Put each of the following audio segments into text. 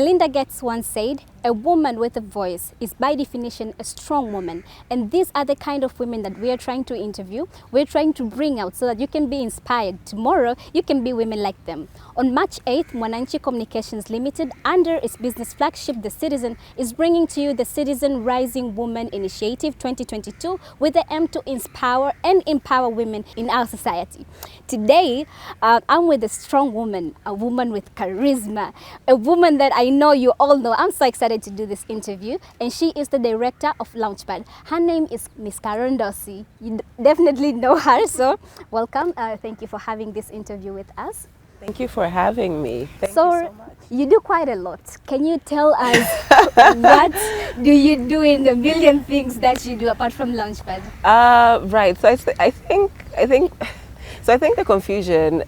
Melinda Gates once said, "A woman with a voice is by definition a strong woman." And these are the kind of women that we are trying to interview, we're trying to bring out so that you can be inspired. Tomorrow, you can be women like them. On March 8th, Mwananchi Communications Limited, under its business flagship, The Citizen, is bringing to you the Citizen Rising Woman Initiative 2022 with the aim to inspire and empower women in our society. Today, I'm with a strong woman, a woman with charisma, a woman that I know you all know. I'm so excited to do this interview, and she is the director of Launchpad. Her name is Miss Carol Ndosi. You definitely know her, so welcome. Thank you for having this interview with us. Thank you for having me. Thank you so much. You do quite a lot. Can you tell us what do you do in the million things that you do apart from Launchpad? Right. So I think the confusion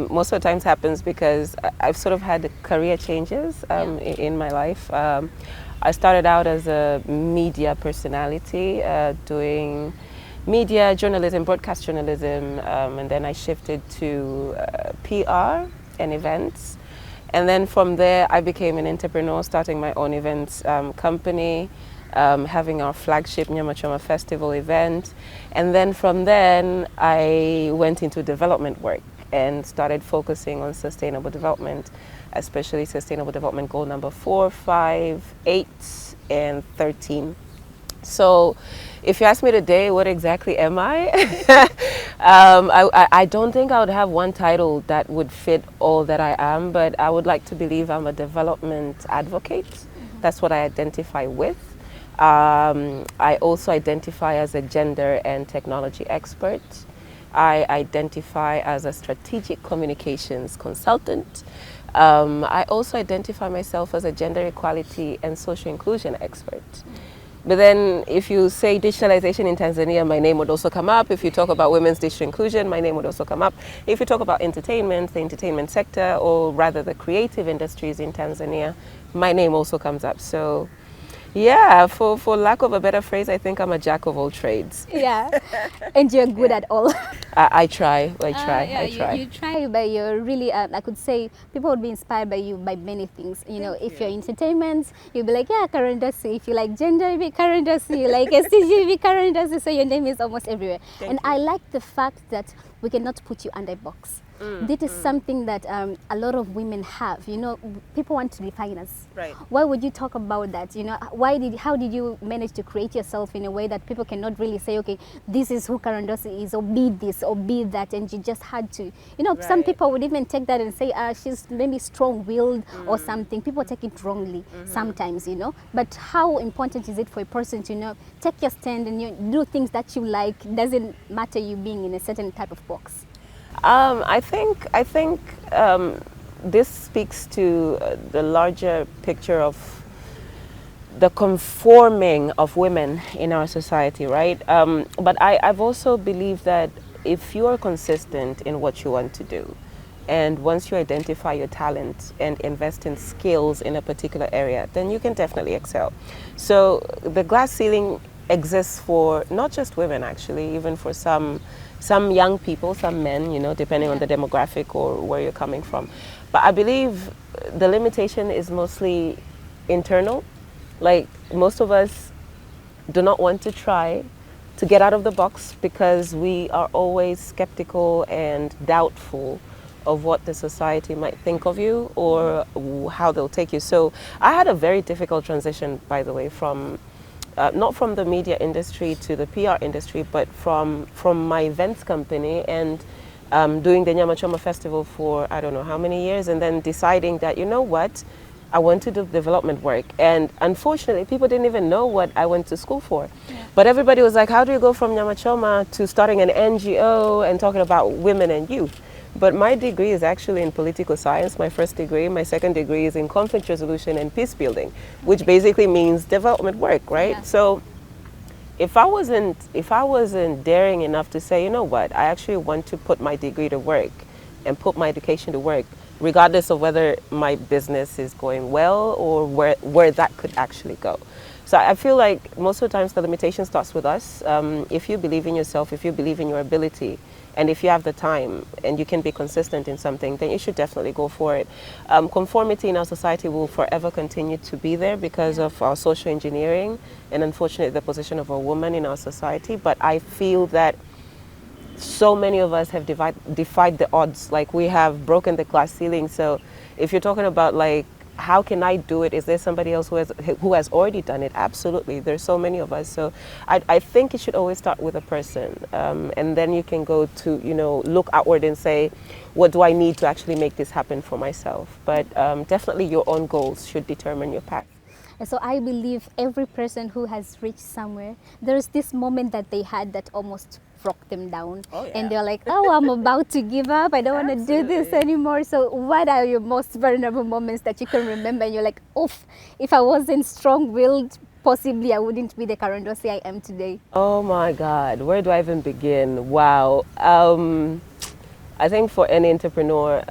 most of the times happens because I've sort of had career changes in my life. I started out as a media personality, doing media journalism, broadcast journalism, and then I shifted to PR and events. And then from there, I became an entrepreneur, starting my own events company, having our flagship Nyamachoma Festival event. And then from then, I went into development work and started focusing on sustainable development, especially Sustainable Development Goal number 4, 5, 8, and 13. So if you ask me today, what exactly am I? I don't think I would have one title that would fit all that I am, but I would like to believe I'm a development advocate. That's what I identify with. I also identify as a gender and technology expert. I identify as a strategic communications consultant. I also identify myself as a gender equality and social inclusion expert. But then if you say digitalization in Tanzania, my name would also come up. If you talk about women's digital inclusion, my name would also come up. If you talk about entertainment, the entertainment sector, or rather the creative industries in Tanzania, my name also comes up. So yeah, for lack of a better phrase, I think I'm a jack of all trades. Yeah, and you're good at all. I try. You try, but you're really, I could say, people would be inspired by you by many things. You know, if you're entertainment, you'll be like, yeah, Carol Ndosi. If you like gender, you'll be Carol Ndosi. You like STG, you'll be Carol Ndosi. So your name is almost everywhere. And I like the fact that we cannot put you under a box. This is something that a lot of women have. You know, people want to define us. Right. Why would you talk about that? You know, how did you manage to create yourself in a way that people cannot really say, okay, this is who Carol Ndosi is, or be this, or be that, and you just had to. You know, some people would even take that and say, she's maybe strong-willed or something. People take it wrongly sometimes, you know. But how important is it for a person to, you know, take your stand and you do things that you like? Doesn't matter you being in a certain type of box. I think this speaks to the larger picture of the conforming of women in our society, right? But I've also believed that if you are consistent in what you want to do, and once you identify your talent and invest in skills in a particular area, then you can definitely excel. So the glass ceiling exists for not just women, actually, even for some young people, some men, you know, depending on the demographic or where you're coming from. But I believe the limitation is mostly internal. Like, most of us do not want to try to get out of the box because we are always skeptical and doubtful of what the society might think of you or how they'll take you. So I had a very difficult transition, by the way, from not from the media industry to the PR industry, but from my events company and doing the Nyamachoma Festival for I don't know how many years, and then deciding that, you know what, I want to do development work. And unfortunately, people didn't even know what I went to school for. But everybody was like, how do you go from Nyamachoma to starting an NGO and talking about women and youth? But my degree is actually in political science, my first degree. My second degree is in conflict resolution and peace building, which basically means development work, right? Yeah. So if I wasn't daring enough to say, you know what, I actually want to put my degree to work and put my education to work, regardless of whether my business is going well or where that could actually go. So I feel like most of the times the limitation starts with us. If you believe in yourself, if you believe in your ability, and if you have the time and you can be consistent in something, then you should definitely go for it. Conformity in our society will forever continue to be there because of our social engineering and unfortunately the position of a woman in our society. But I feel that so many of us have defied the odds. Like, we have broken the glass ceiling. So if you're talking about like, how can I do it? Is there somebody else who has already done it? Absolutely. There's so many of us. So I think it should always start with a person. And then you can go to, you know, look outward and say, what do I need to actually make this happen for myself? But definitely your own goals should determine your path. And so I believe every person who has reached somewhere, there's this moment that they had that almost broke them down. Oh, yeah. And they're like, oh, I'm about to give up. I don't want to do this anymore. So what are your most vulnerable moments that you can remember? And you're like, oof, if I wasn't strong-willed, possibly I wouldn't be the Carol Ndosi I am today. Oh my God, where do I even begin? Wow. I think for any entrepreneur,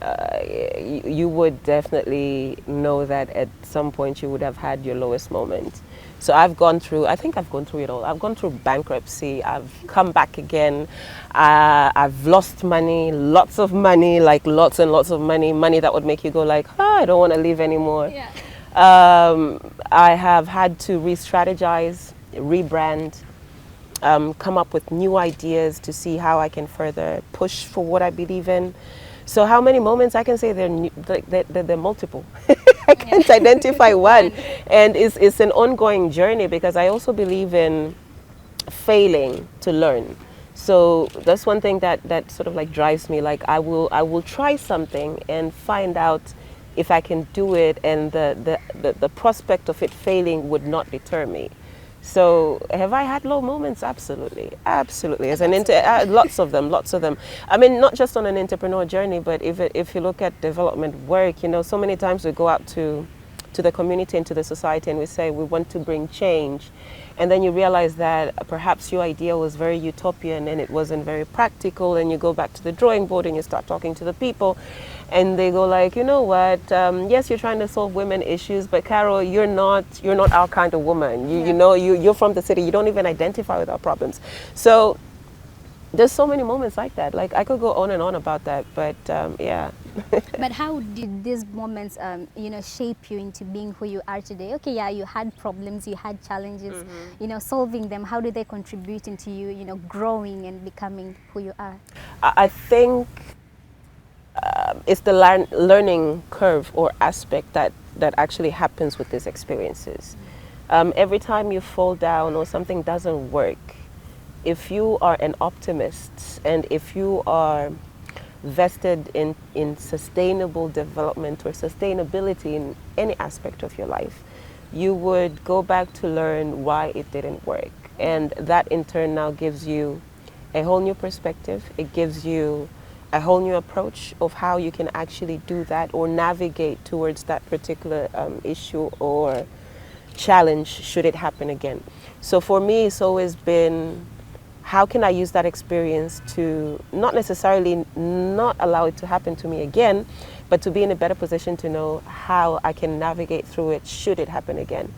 you would definitely know that at some point you would have had your lowest moment. So I think I've gone through it all. I've gone through bankruptcy, I've come back again, I've lost money, lots of money, like lots and lots of money that would make you go like, I don't want to live anymore. Yeah. I have had to re-strategize, rebrand, come up with new ideas to see how I can further push for what I believe in. So how many moments? I can say they're multiple. I can't identify one. And it's an ongoing journey because I also believe in failing to learn. So that's one thing that sort of like drives me. Like, I will try something and find out if I can do it, and the prospect of it failing would not deter me. So have I had low moments? Absolutely, absolutely. As lots of them. I mean, not just on an entrepreneur journey, but if you look at development work, you know, so many times we go out to the community and to the society and we say we want to bring change, and then you realize that perhaps your idea was very utopian and it wasn't very practical, and you go back to the drawing board and you start talking to the people, and they go like, you know what, yes, you're trying to solve women issues, but Carol, you're not our kind of woman. You know, you're from the city, you don't even identify with our problems. So there's so many moments like that. Like, I could go on and on about that, but yeah. But how did these moments, you know, shape you into being who you are today? Okay, yeah, you had problems, you had challenges, you know, solving them. How did they contribute into you, you know, growing and becoming who you are? I think it's the learning curve or aspect that actually happens with these experiences. Every time you fall down or something doesn't work, if you are an optimist and if you are vested in sustainable development or sustainability in any aspect of your life, you would go back to learn why it didn't work. And that in turn now gives you a whole new perspective. It gives you a whole new approach of how you can actually do that or navigate towards that particular issue or challenge should it happen again. So for me, it's always been, how can I use that experience to not necessarily not allow it to happen to me again, but to be in a better position to know how I can navigate through it should it happen again.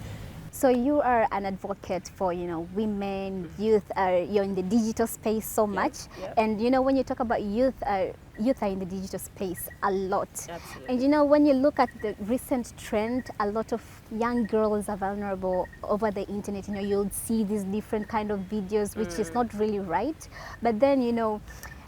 So you are an advocate for, you know, women, youth. You're in the digital space so much, and you know, when you talk about youth are in the digital space a lot. Absolutely. And you know, when you look at the recent trend, a lot of young girls are vulnerable over the internet. You know, you'll see these different kind of videos, which is not really right. But then, you know,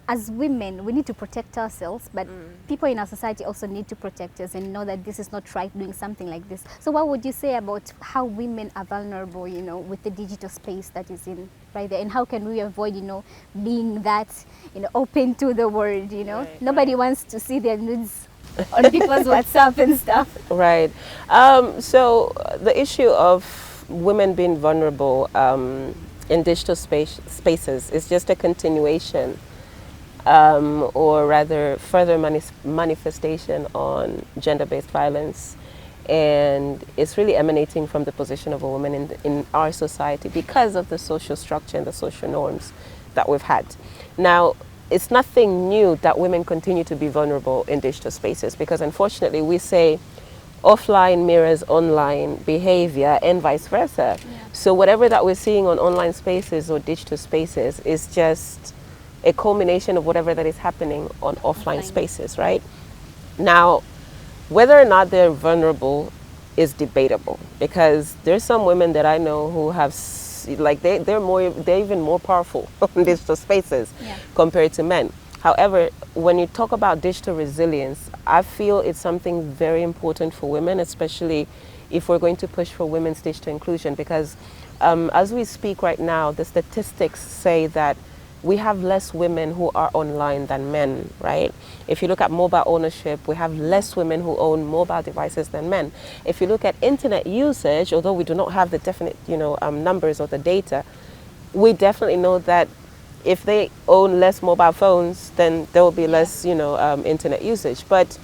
as women, we need to protect ourselves, but people in our society also need to protect us and know that this is not right doing something like this. So what would you say about how women are vulnerable, you know, with the digital space that is in right there, and how can we avoid, you know, being that, you know, open to the world, you know? Nobody wants to see their nudes on people's WhatsApp and stuff. Right. So the issue of women being vulnerable in digital spaces is just a continuation or rather further manifestation on gender-based violence, and it's really emanating from the position of a woman in our society because of the social structure and the social norms that we've had. Now, it's nothing new that women continue to be vulnerable in digital spaces, because unfortunately we say offline mirrors online behavior and vice versa. So whatever that we're seeing on online spaces or digital spaces is just a culmination of whatever that is happening on offline spaces, right? Now, whether or not they're vulnerable is debatable, because there's some women that I know who have like they're even more powerful on digital spaces compared to men. However, when you talk about digital resilience, I feel it's something very important for women, especially if we're going to push for women's digital inclusion, because as we speak right now, the statistics say that we have less women who are online than men, right? If you look at mobile ownership, we have less women who own mobile devices than men. If you look at internet usage, although we do not have the definite, numbers or the data, we definitely know that if they own less mobile phones, then there will be less, internet usage. But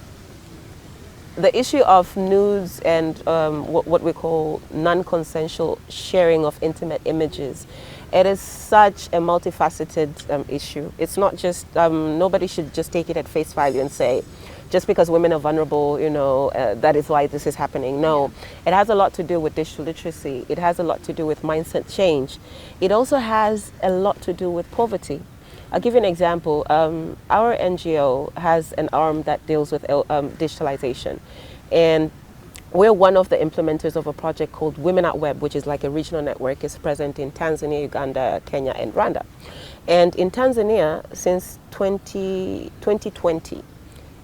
the issue of nudes and what we call non-consensual sharing of intimate images, it is such a multifaceted issue. It's not just, nobody should just take it at face value and say, just because women are vulnerable, that is why this is happening. No, it has a lot to do with digital literacy. It has a lot to do with mindset change. It also has a lot to do with poverty. I'll give you an example. Our NGO has an arm that deals with digitalization. And we're one of the implementers of a project called Women at Web, which is like a regional network. It's present in Tanzania, Uganda, Kenya, and Rwanda. And in Tanzania, since 2020,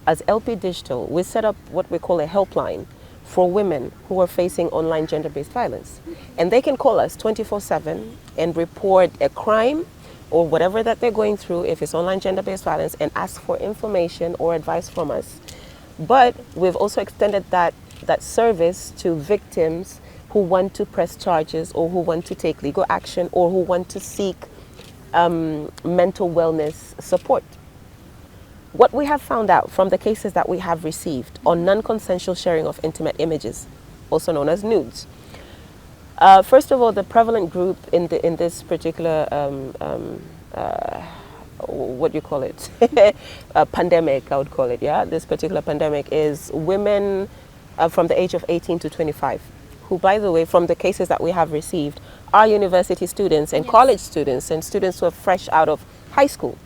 as LP Digital, we set up what we call a helpline for women who are facing online gender-based violence. And they can call us 24/7 and report a crime or whatever that they're going through, if it's online gender-based violence, and ask for information or advice from us. But we've also extended that service to victims who want to press charges or who want to take legal action or who want to seek mental wellness support. What we have found out from the cases that we have received on non-consensual sharing of intimate images, also known as nudes. First of all, the prevalent group in this particular what do you call it? Pandemic, I would call it. Yeah, this particular pandemic is women from the age of 18 to 25, who, by the way, from the cases that we have received, are university students and college students and students who are fresh out of high school.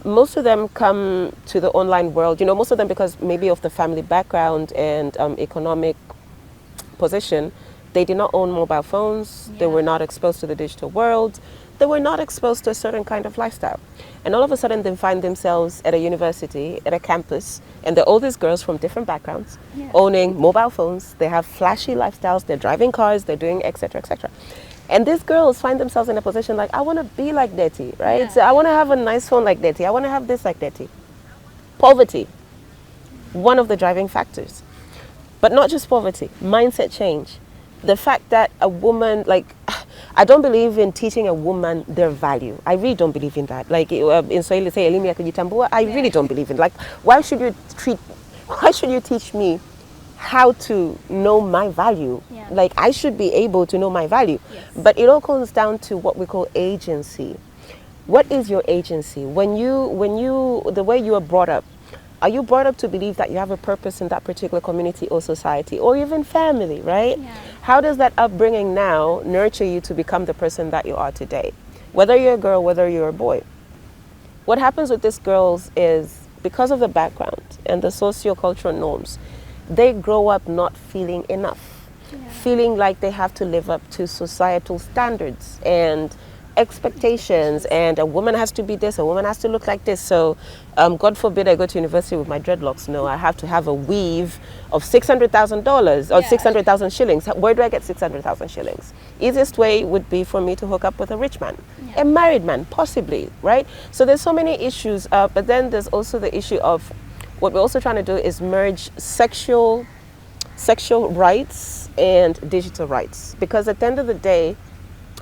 Most of them come to the online world, most of them because maybe of the family background and economic position. They did not own mobile phones. They were not exposed to the digital world. They were not exposed to a certain kind of lifestyle. And all of a sudden they find themselves at a university, at a campus, and they're all these girls from different backgrounds, owning mobile phones. They have flashy lifestyles. They're driving cars. They're doing et cetera, et cetera. And these girls find themselves in a position like, I want to be like Detty, right? Yeah. So I want to have a nice phone like Detty. I want to have this like Detty. Poverty, one of the driving factors. But not just poverty, mindset change. The fact that a woman, I don't believe in teaching a woman their value. I really don't believe in that. Like in Swahili say, elimu ya kujitambua. I really don't believe in. Like, why should you teach me how to know my value? Like, I should be able to know my value. But it all comes down to what we call agency. What is your agency? When you the way you are brought up, are you brought up to believe that you have a purpose in that particular community or society or even family, right? How does that upbringing now nurture you to become the person that you are today? Whether you're a girl, whether you're a boy. What happens with these girls is, because of the background and the socio-cultural norms, they grow up not feeling enough, feeling like they have to live up to societal standards and expectations, and a woman has to be this, a woman has to look like this. So God forbid I go to university with my dreadlocks. No, I have to have a weave of $600,000 or 600,000 shillings. Where do I get 600,000 shillings? Easiest way would be for me to hook up with a rich man, a married man, possibly, right? So there's so many issues, but then there's also the issue of what we're also trying to do is merge sexual rights and digital rights, because at the end of the day,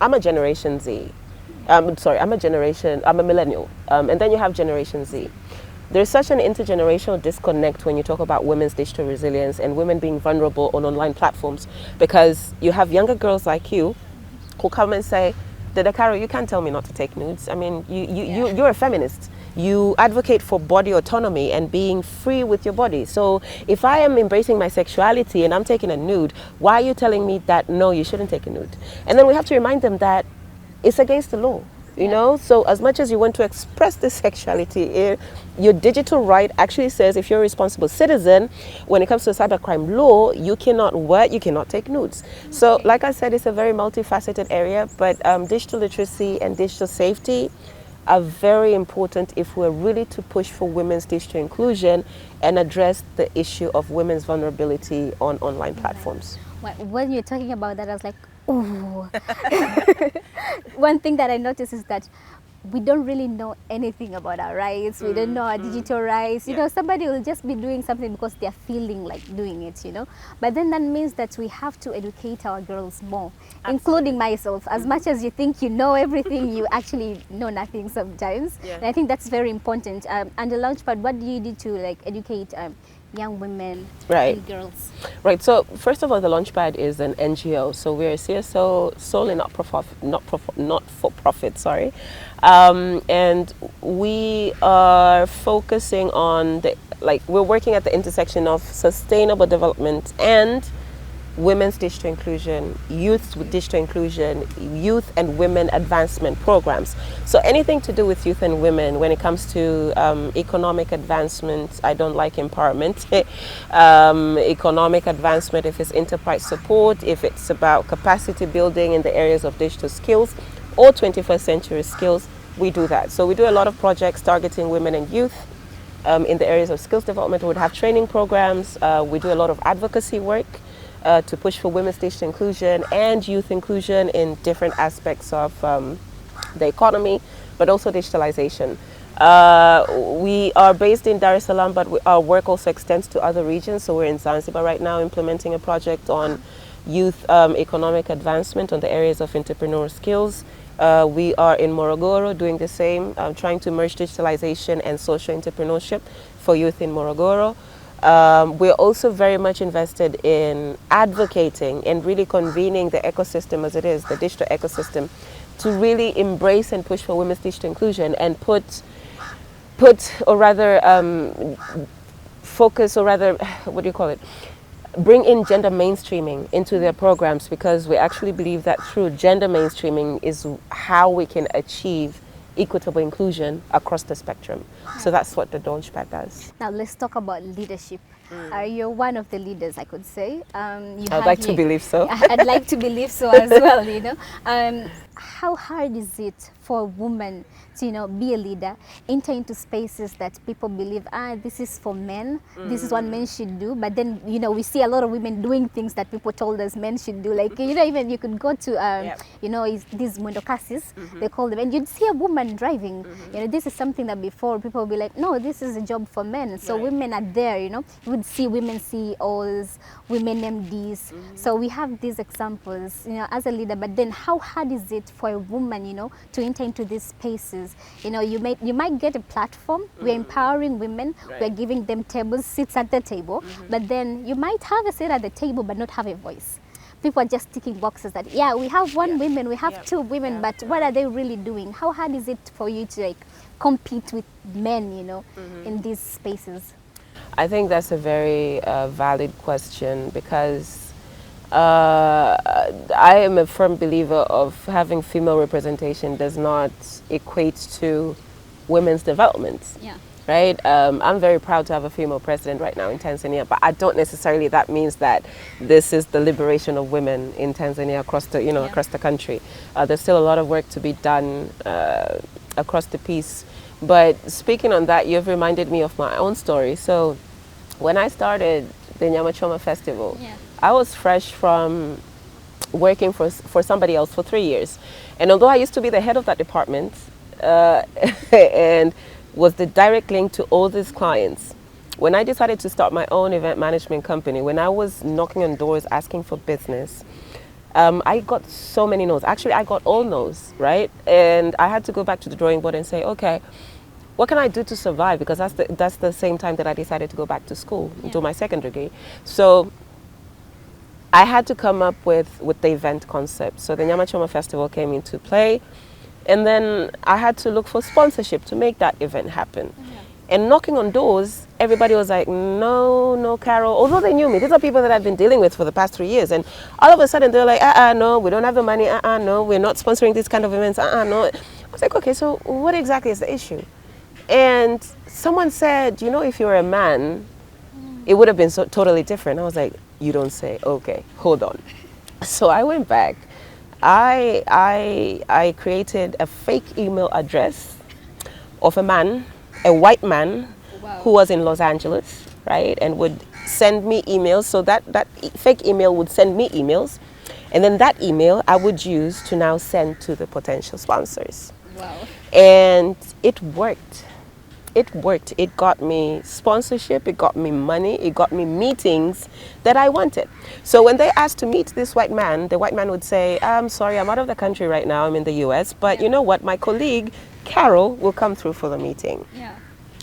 I'm a Generation Z. I'm a millennial. And then you have Generation Z. There's such an intergenerational disconnect when you talk about women's digital resilience and women being vulnerable on online platforms, because you have younger girls like you who come and say, Dada Carol, you can't tell me not to take nudes. I mean, you're a feminist. you advocate for body autonomy and being free with your body. So if I am embracing my sexuality and I'm taking a nude, why are you telling me that no, you shouldn't take a nude? And then we have to remind them that it's against the law. You know, so as much as you want to express this sexuality, your digital right actually says if you're a responsible citizen, when it comes to cybercrime law, you cannot take nudes. So like I said, it's a very multifaceted area, but digital literacy and digital safety are very important if we're really to push for women's digital inclusion and address the issue of women's vulnerability on online platforms. When you're talking about that, I was like, ooh. One thing that I noticed is that we don't really know anything about our rights. We don't know our digital rights. You know, somebody will just be doing something because they're feeling like doing it, you know. But then that means that we have to educate our girls more, including myself. As much as you think you know everything, you actually know nothing sometimes. And I think that's very important. And the Launchpad, what do you do to like educate young women and girls? Right. So first of all, the Launchpad is an NGO. So we're a CSO, solely not for profit. Sorry, and we are focusing on we're working at the intersection of sustainable development and women's digital inclusion, youth with digital inclusion, youth and women advancement programs. So anything to do with youth and women when it comes to economic advancement, I don't like empowerment, economic advancement, if it's enterprise support, if it's about capacity building in the areas of digital skills or 21st century skills, we do that. So we do a lot of projects targeting women and youth in the areas of skills development. We would have training programs. We do a lot of advocacy work to push for women's digital inclusion and youth inclusion in different aspects of the economy, but also digitalization. We are based in Dar es Salaam, but our work also extends to other regions. So we're in Zanzibar right now implementing a project on youth economic advancement on the areas of entrepreneurial skills. We are in Morogoro doing the same, trying to merge digitalization and social entrepreneurship for youth in Morogoro. We're also very much invested in advocating and really convening the ecosystem as it is, the digital ecosystem, to really embrace and push for women's digital inclusion and bring in gender mainstreaming into their programs, because we actually believe that through gender mainstreaming is how we can achieve equitable inclusion across the spectrum. So that's what the Launchpad does. Now let's talk about leadership. You're one of the leaders, I could say. I'd like to believe so. I'd like to believe so as well, you know. How hard is it for a woman to, you know, be a leader, enter into spaces that people believe, this is for men, this is what men should do, but then, you know, we see a lot of women doing things that people told us men should do, like, you know, even you could go to, you know, these mondokasis, they call them, and you'd see a woman driving, you know, this is something that before people would be like, no, this is a job for men, so women are there, you know, you would see women CEOs, women MDs, so we have these examples, you know, as a leader, but then how hard is it for a woman, you know, to enter into these spaces? You know, you might get a platform, we're empowering women, we're giving them tables, seats at the table, but then you might have a seat at the table but not have a voice. People are just ticking boxes that, yeah, we have one woman, we have two women, but what are they really doing? How hard is it for you to like compete with men, you know, in these spaces? I think that's a very valid question, because I am a firm believer of having female representation does not equate to women's development. Right? I'm very proud to have a female president right now in Tanzania, but I don't necessarily, that means that this is the liberation of women in Tanzania across the, you know, across the country. There's still a lot of work to be done across the piece. But speaking on that, you've reminded me of my own story. So when I started the Nyama Choma Festival, I was fresh from working for somebody else for 3 years. And although I used to be the head of that department and was the direct link to all these clients, when I decided to start my own event management company, when I was knocking on doors asking for business, I got so many no's. Actually, I got all no's, right? And I had to go back to the drawing board and say, okay, what can I do to survive? Because that's the same time that I decided to go back to school and do my second degree. So I had to come up with the event concept. So the Nyama Choma Festival came into play. And then I had to look for sponsorship to make that event happen. And knocking on doors, everybody was like, no, no, Carol. Although they knew me, these are people that I've been dealing with for the past 3 years. And all of a sudden, they're like, no, we don't have the money. No, we're not sponsoring this kind of events. No. I was like, okay, so what exactly is the issue? And someone said, you know, if you're a man, it would have been so totally different. I was like, you don't say. Okay, hold on. So I went back. I created a fake email address of a man, a white man, Wow. who was in Los Angeles, right, and would send me emails. So that fake email would send me emails, and then that email I would use to now send to the potential sponsors. Wow. And it worked. It worked. It got me sponsorship, it got me money, it got me meetings that I wanted. So when they asked to meet this white man, the white man would say, I'm sorry, I'm out of the country right now, I'm in the US, but you know what, my colleague, Carol, will come through for the meeting. Yeah.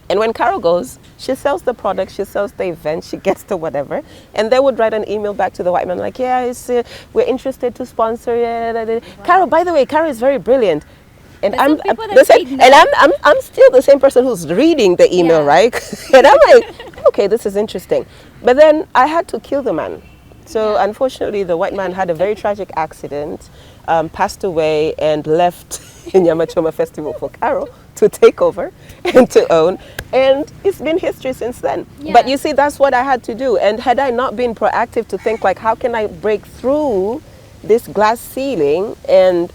And when Carol goes, she sells the product, she sells the event, she gets the whatever, and they would write an email back to the white man like, yeah, we're interested to sponsor it. Wow. Carol, by the way, Carol is very brilliant. And I'm still the same person who's reading the email, Yeah. right? And I'm like, okay, this is interesting. But then I had to kill the man. So unfortunately, the white man had a very tragic accident, passed away, and left in Yamachoma Festival for Carol to take over and to own. And it's been history since then. Yeah. But you see, that's what I had to do. And had I not been proactive to think like, how can I break through this glass ceiling and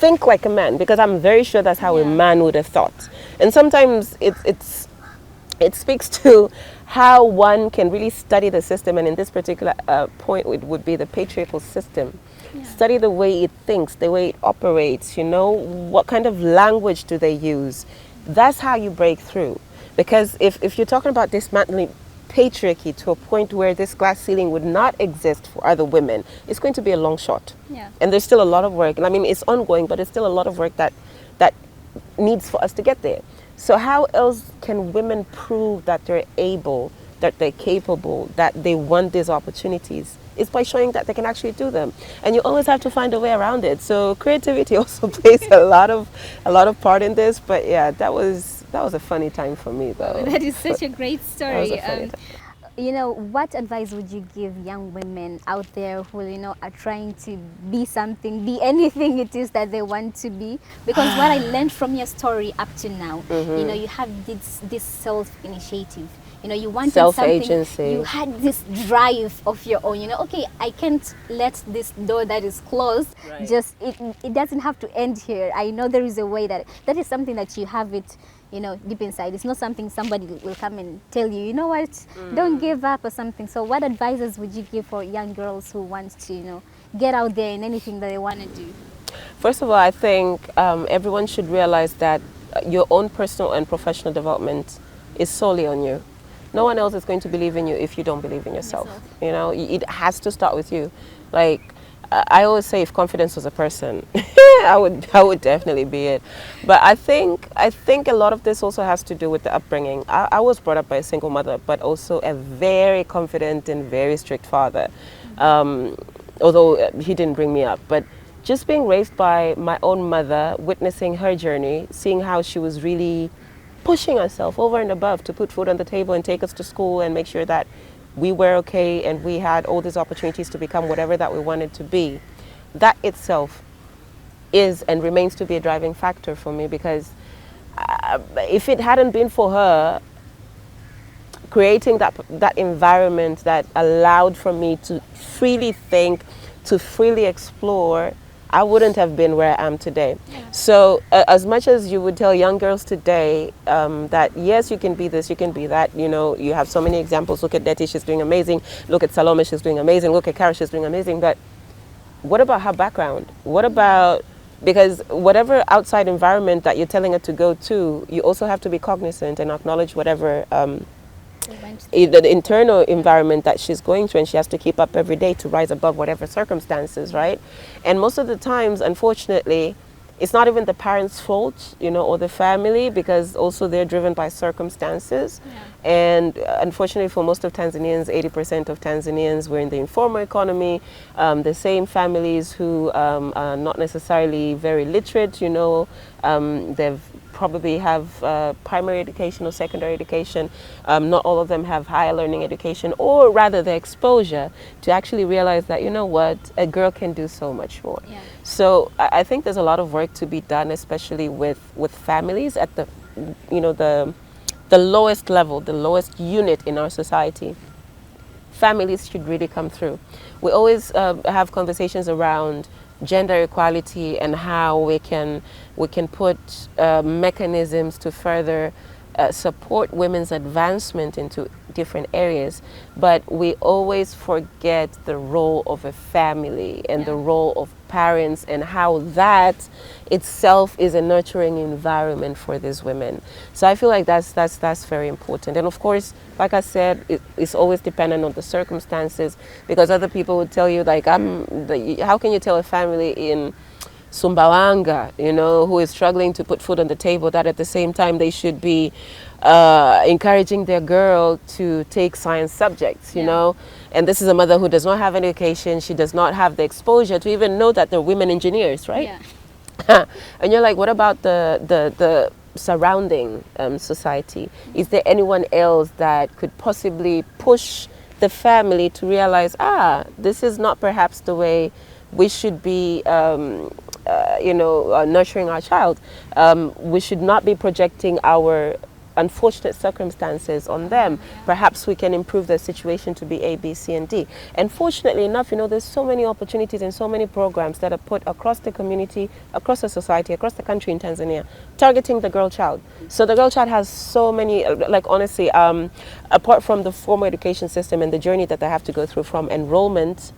think like a man, because I'm very sure that's how a man would have thought. And sometimes it speaks to how one can really study the system, and in this particular point it would be the patriarchal system. Study the way it thinks, the way it operates, you know, what kind of language do they use. That's how you break through. Because if you're talking about dismantling patriarchy to a point where this glass ceiling would not exist for other women, it's going to be a long shot. Yeah. And there's still a lot of work. And I mean, it's ongoing, but there's still a lot of work that needs for us to get there. So how else can women prove that they're able, that they're capable, that they want these opportunities? It's by showing that they can actually do them. And you always have to find a way around it. So creativity also plays a lot of part in this. But yeah, that was a funny time for me, though. That is such a great story. You know, what advice would you give young women out there who, you know, are trying to be something, be anything it is that they want to be? Because what I learned from your story up to now, you know, you have this self-initiative. You know, you wanted self-agency. something, you had this drive of your own, you know, okay, I can't let this door that is closed, just, it doesn't have to end here. I know there is a way that is something that you have it, you know, deep inside. It's not something somebody will come and tell you, you know what, don't give up or something. So what advices would you give for young girls who want to, you know, get out there in anything that they want to do? First of all, I think everyone should realize that your own personal and professional development is solely on you. No one else is going to believe in you if you don't believe in yourself. You know, it has to start with you. Like, I always say, if confidence was a person, I would definitely be it. But I think a lot of this also has to do with the upbringing. I was brought up by a single mother, but also a very confident and very strict father. Although he didn't bring me up, but just being raised by my own mother, witnessing her journey, seeing how she was really pushing herself over and above to put food on the table and take us to school and make sure that we were okay and we had all these opportunities to become whatever that we wanted to be. That itself is and remains to be a driving factor for me, because if it hadn't been for her creating that environment that allowed for me to freely think, to freely explore, I wouldn't have been where I am today. So as much as you would tell young girls today that yes, you can be this, you can be that, you know, you have so many examples. Look at Deti, she's doing amazing. Look at Salome, she's doing amazing. Look at Carol, she's doing amazing. But what about her background? What about, because whatever outside environment that you're telling her to go to, you also have to be cognizant and acknowledge whatever the internal environment that she's going through, and she has to keep up every day to rise above whatever circumstances, right? And most of the times, unfortunately, it's not even the parents' fault, you know, or the family, because also they're driven by circumstances. Yeah. And unfortunately, for most of Tanzanians, 80% of Tanzanians were in the informal economy. The same families who are not necessarily very literate, you know, they've probably have primary education or secondary education. Not all of them have higher learning education, or rather the exposure to actually realize that, you know what, a girl can do so much more. Yeah. So I think there's a lot of work to be done, especially with families at the, you know, the lowest level, the lowest unit in our society. Families should really come through. We always have conversations around gender equality and how we can put mechanisms to further support women's advancement into different areas, but we always forget the role of a family and the role of parents, and how that itself is a nurturing environment for these women. So I feel like that's very important. And of course, like I said, it's always dependent on the circumstances, because other people would tell you, like, how can you tell a family in Sumbawanga, you know, who is struggling to put food on the table, that at the same time they should be encouraging their girl to take science subjects, you know? And this is a mother who does not have an education. She does not have the exposure to even know that there are women engineers, right? Yeah. And you're like, what about the surrounding society? Is there anyone else that could possibly push the family to realize, this is not perhaps the way we should be nurturing our child. We should not be projecting our unfortunate circumstances on them. Perhaps we can improve the situation to be A, B, C, and D. And fortunately enough, you know, there's so many opportunities and so many programs that are put across the community, across the society, across the country in Tanzania, targeting the girl child. So the girl child has so many, like, honestly, apart from the formal education system and the journey that they have to go through from enrollment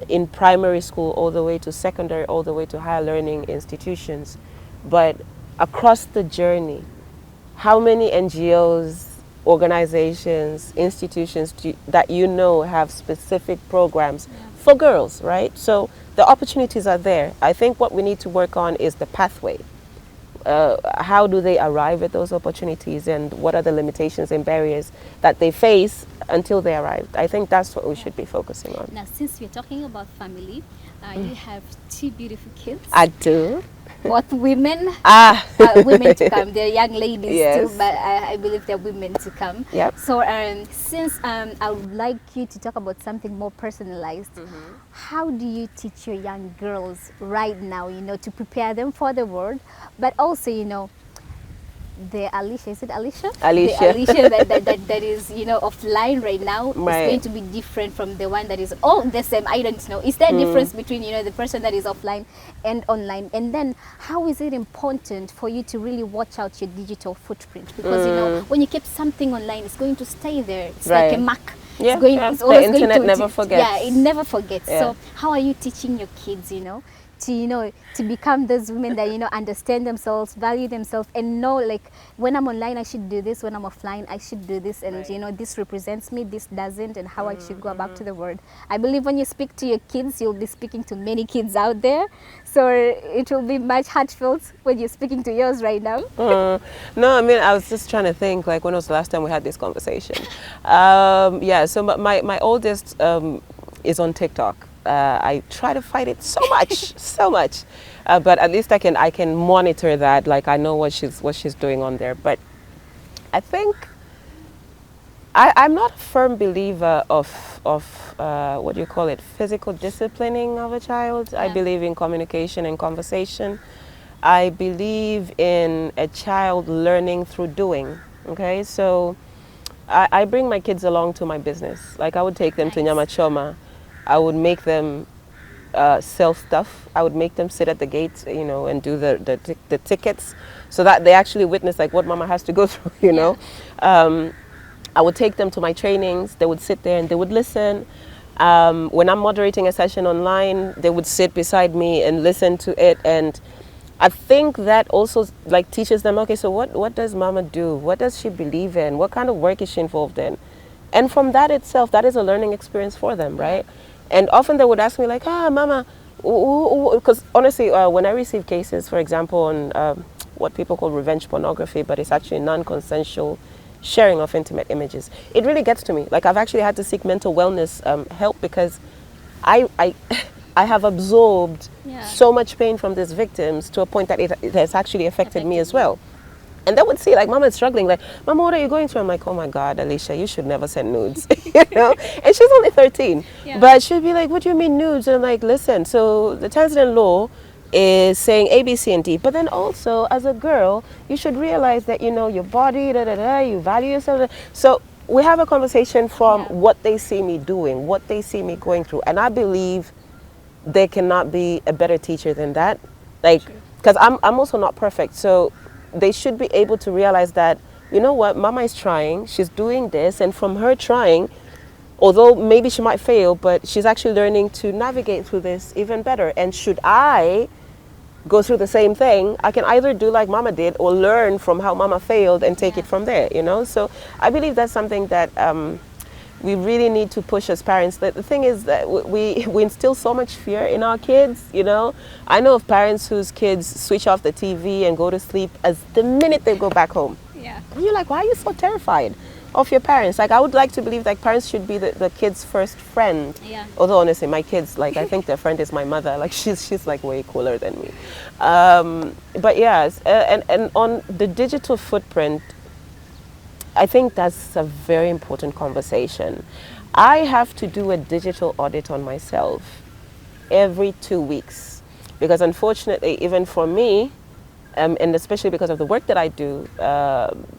in primary school all the way to secondary, all the way to higher learning institutions. But across the journey, how many NGOs, organizations, institutions that you know have specific programs for girls, right? So the opportunities are there. I think what we need to work on is the pathway. How do they arrive at those opportunities, and what are the limitations and barriers that they face until they arrive? I think that's what we should be focusing on. Now, since we're talking about family, you have two beautiful kids. I do. Both women, women to come. They're young ladies too, but I believe they're women to come. Yep. So since I would like you to talk about something more personalized, how do you teach your young girls right now, you know, to prepare them for the world, but also, you know, the Alicia, is it Alicia? Alicia. The Alicia that is, you know, offline right now is going to be different from the one that is the same. I don't know. Is there a difference between, you know, the person that is offline and online? And then how is it important for you to really watch out your digital footprint? Because, you know, when you keep something online, it's going to stay there. It's like a mark. Yeah, it's always the internet going to, never forgets. Yeah, it never forgets. Yeah. So how are you teaching your kids, you know, to become those women that, you know, understand themselves, value themselves, and know, like, when I'm online I should do this, when I'm offline I should do this, and you know, this represents me, this doesn't, and how I should go back to the world. I believe when you speak to your kids, you'll be speaking to many kids out there, so it will be much heartfelt when you're speaking to yours right now. No, I mean, I was just trying to think, like, when was the last time we had this conversation? So my oldest is on TikTok. I try to fight it so much, but at least I can monitor that. Like, I know what she's doing on there. But I think I'm not a firm believer of what do you call it, physical disciplining of a child. I believe in communication and conversation. I believe in a child learning through doing. Okay, so I bring my kids along to my business. Like, I would take them to Nyama Choma. I would make them sell stuff. I would make them sit at the gate, you know, and do the tickets, so that they actually witness, like, what mama has to go through, you know. I would take them to my trainings. They would sit there and they would listen. When I'm moderating a session online, they would sit beside me and listen to it. And I think that also, like, teaches them, okay, so what does mama do? What does she believe in? What kind of work is she involved in? And from that itself, that is a learning experience for them, right? And often they would ask me, like, mama, Because honestly, when I receive cases, for example, on what people call revenge pornography, but it's actually non-consensual sharing of intimate images, it really gets to me. Like, I've actually had to seek mental wellness help because I I have absorbed so much pain from these victims to a point that it has actually affected me as well. And they would see, like, Mama is struggling. Like, Mama, what are you going through? I'm like, oh my God, Alicia, you should never send nudes. You know? And she's only 13. Yeah. But she'd be like, what do you mean nudes? And I'm like, listen, so the Tanzanian law is saying A, B, C, and D. But then also, as a girl, you should realize that, you know, your body, you value yourself. So we have a conversation from what they see me doing, what they see me going through. And I believe there cannot be a better teacher than that. Like, because I'm also not perfect. So they should be able to realize that, you know what, Mama is trying, she's doing this, and from her trying, although maybe she might fail, but she's actually learning to navigate through this even better. And should I go through the same thing, I can either do like Mama did or learn from how Mama failed and take it from there, you know? So I believe that's something that we really need to push as parents. The thing is that we instill so much fear in our kids, you know. I know of parents whose kids switch off the TV and go to sleep as the minute they go back home. Yeah. And you're like, why are you so terrified of your parents? Like, I would like to believe that parents should be the kids' first friend. Yeah. Although honestly, my kids, like, I think their friend is my mother. Like, she's like way cooler than me. But yes, and on the digital footprint, I think that's a very important conversation. I have to do a digital audit on myself every 2 weeks because unfortunately, even for me, and especially because of the work that I do,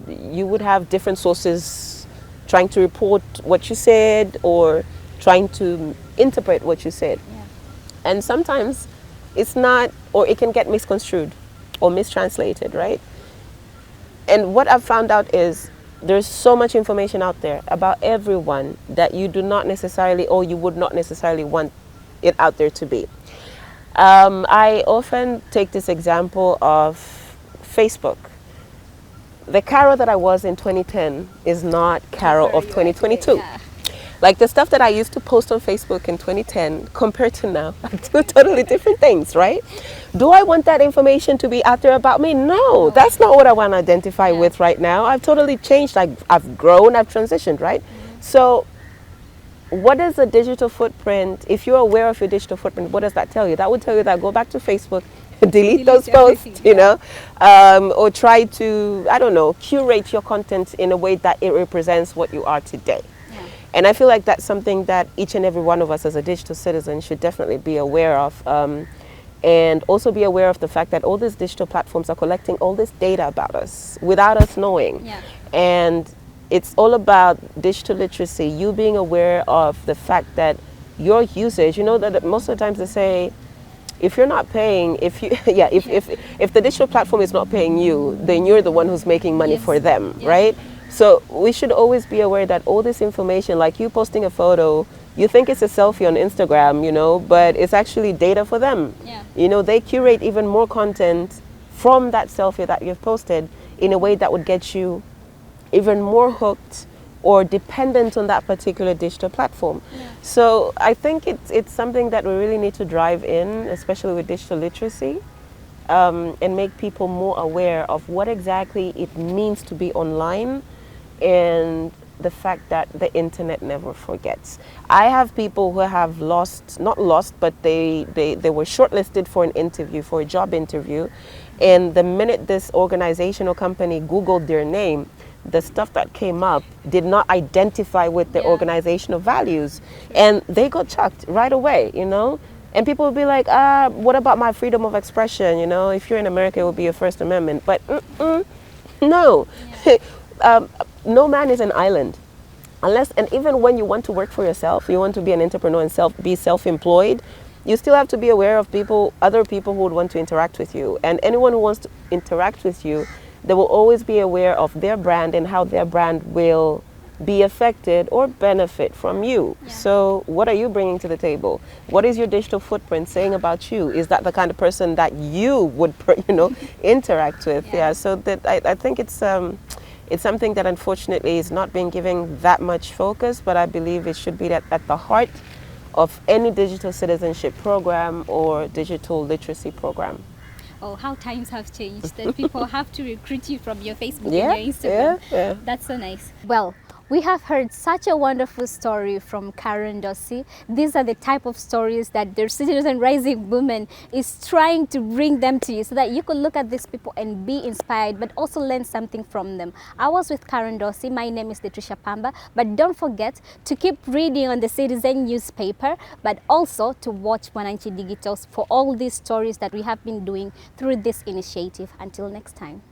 you would have different sources trying to report what you said or trying to interpret what you said. Yeah. And sometimes it's not, or it can get misconstrued or mistranslated, right? And what I've found out is there's so much information out there about everyone that you do not necessarily, or you would not necessarily want it out there to be. I often take this example of Facebook. The Carol that I was in 2010 is not Carol of 2022. Yeah. Like, the stuff that I used to post on Facebook in 2010 compared to now are two totally different things, right? Do I want that information to be out there about me? No, that's not what I want to identify with right now. I've totally changed. I've grown, I've transitioned, right? So what is a digital footprint? If you're aware of your digital footprint, what does that tell you? That would tell you that go back to Facebook, delete those posts, you know, or try to, I don't know, curate your content in a way that it represents what you are today. And I feel like that's something that each and every one of us as a digital citizen should definitely be aware of. And also be aware of the fact that all these digital platforms are collecting all this data about us without us knowing. Yeah. And it's all about digital literacy, you being aware of the fact that your usage, you know, that most of the times they say, if you're not paying, if the digital platform is not paying you, then you're the one who's making money for them, right? So we should always be aware that all this information, like you posting a photo, you think it's a selfie on Instagram, you know, but it's actually data for them. Yeah. You know, they curate even more content from that selfie that you've posted in a way that would get you even more hooked or dependent on that particular digital platform. Yeah. So I think it's something that we really need to drive in, especially with digital literacy. And make people more aware of what exactly it means to be online and the fact that the internet never forgets. I have people who have not lost, but they were shortlisted for an interview, for a job interview. And the minute this organization or company Googled their name, the stuff that came up did not identify with the organizational values. And they got chucked right away, you know? And people will be like, what about my freedom of expression? You know, if you're in America, it would be your First Amendment. But no. No man is an island. Unless, and even when you want to work for yourself, you want to be an entrepreneur and be self-employed, you still have to be aware of other people who would want to interact with you. And anyone who wants to interact with you, they will always be aware of their brand and how their brand will be affected or benefit from you. Yeah. So what are you bringing to the table? What is your digital footprint saying about you? Is that the kind of person that you would, interact with? Yeah. So that I think it's something that unfortunately is not being given that much focus, but I believe it should be at the heart of any digital citizenship program or digital literacy program. Oh, how times have changed that people have to recruit you from your Facebook Yeah, and your Instagram. yeah. That's so nice. Well, we have heard such a wonderful story from Carol Ndosi. These are the type of stories that the Citizen Rising Women is trying to bring them to you so that you could look at these people and be inspired, but also learn something from them. I was with Carol Ndosi. My name is Latricia Pamba, but don't forget to keep reading on the Citizen newspaper, but also to watch Mwananchi Digitals for all these stories that we have been doing through this initiative. Until next time.